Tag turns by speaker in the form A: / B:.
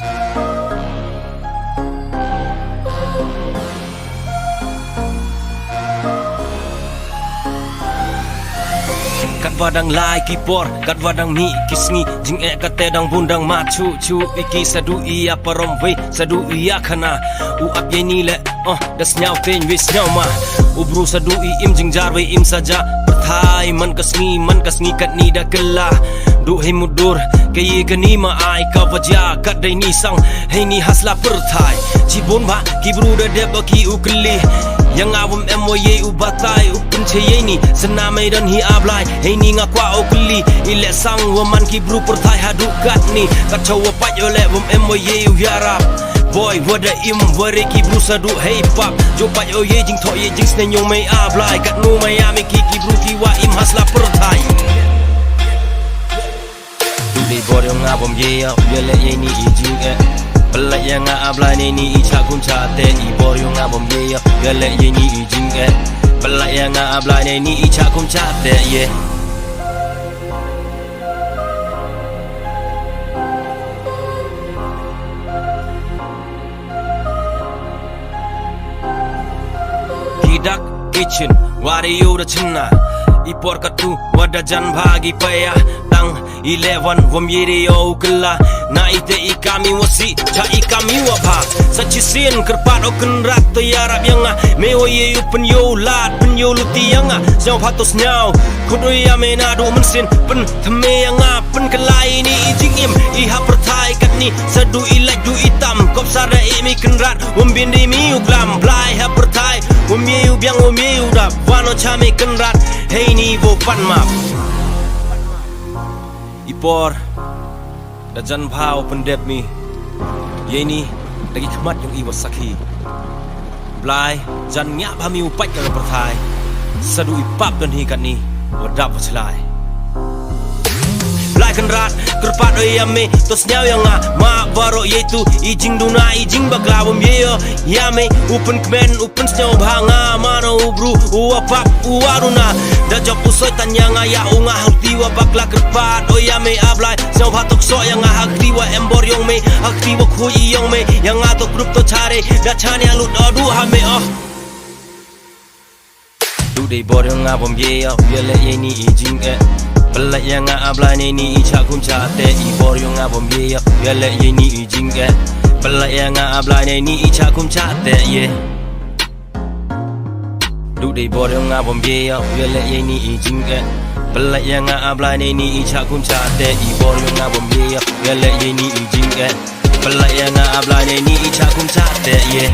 A: Kat vadang lai kipor, kat vadang mi kisngi jing kate dang bundang machu chu iki sadu iya paromwe sadu iya khana u ap ye ni le das nyau ten wis nyau ma ubru sadu i im jing jarwe im saja perthai man kasngi kat ni da kella du he mudur ke ye kani ma ai ka wajya kat dai ni sang he ni hasla perthai jibon ba kibru da de baki ukli yang awam emoye ubatai upun cheye ni senamai dan hi ablai he ni ngakwa okli ile sang woman ki bru perthai hadu kat ni kat chawa pat yo le wam emoye u yarap boy wada im wari ki bru sadu hey pap jo pat yo ye jing tho ye jing sne nyong mai ablai kat nu mai ame ki bru ki wa im hasla perthai du bor yo ngabom ye yo le ye ni jing Pelak yang ablai ni icha kum cha te i bor yo ngabom ye yo le ye ni jing Pelak yang ablai ni icha kum cha te ye Kidak kitchen wario da chna ipor katu wada jan bhagi paya tang 11 wam yiri yo kala na ite ikami wasi cha ikami wa bha sachisin kerpat okun rat to yarab yanga me o ye upen yo lat pen yo luti yanga jauh patos nyau kudoi ya mena do mensin pen thme yanga pen kelai ni jing im i ha perthai kat ni sadu ilaj du itam kop sara e mi kenrat wam bindi mi uklam blai ha perthai wam ye u byang wam ye u dap wano cha me kenrat hey ni vo pan map ipor da jan phao pendep mi ye ni lagi khmat yang iwa sakhi blai jan nya ba mi upat ka perthai sadu ipap dan hi kan ni wadap chlai blai kan rat kerpat oi ame tos nyau yang ma baro ye tu ijing duna ijing bakla bom ye ya me upen kmen upen nyau bhanga mano ubru uapap uaruna da job usoi tanya ya unga hauti wa bakla kerpat oi ame ablai nyau batok so yang hakri wa embor yong me hakri wa khu yong me yang atok grup to chare da chane alut odu hame du dei bor yang bom ye le ye ni ijing Pelak yang ablai ni icha kum cha te i bor yo ngabom ye yo le ye ni jing Pelak yang ablai ni icha kum cha te ye du dei bor yo ngabom ye yo le ye ni jing Pelak yang ablai ni icha kum cha te i bor yo ngabom ye yo le ye ni jing Pelak yang ablai ni icha kum cha te ye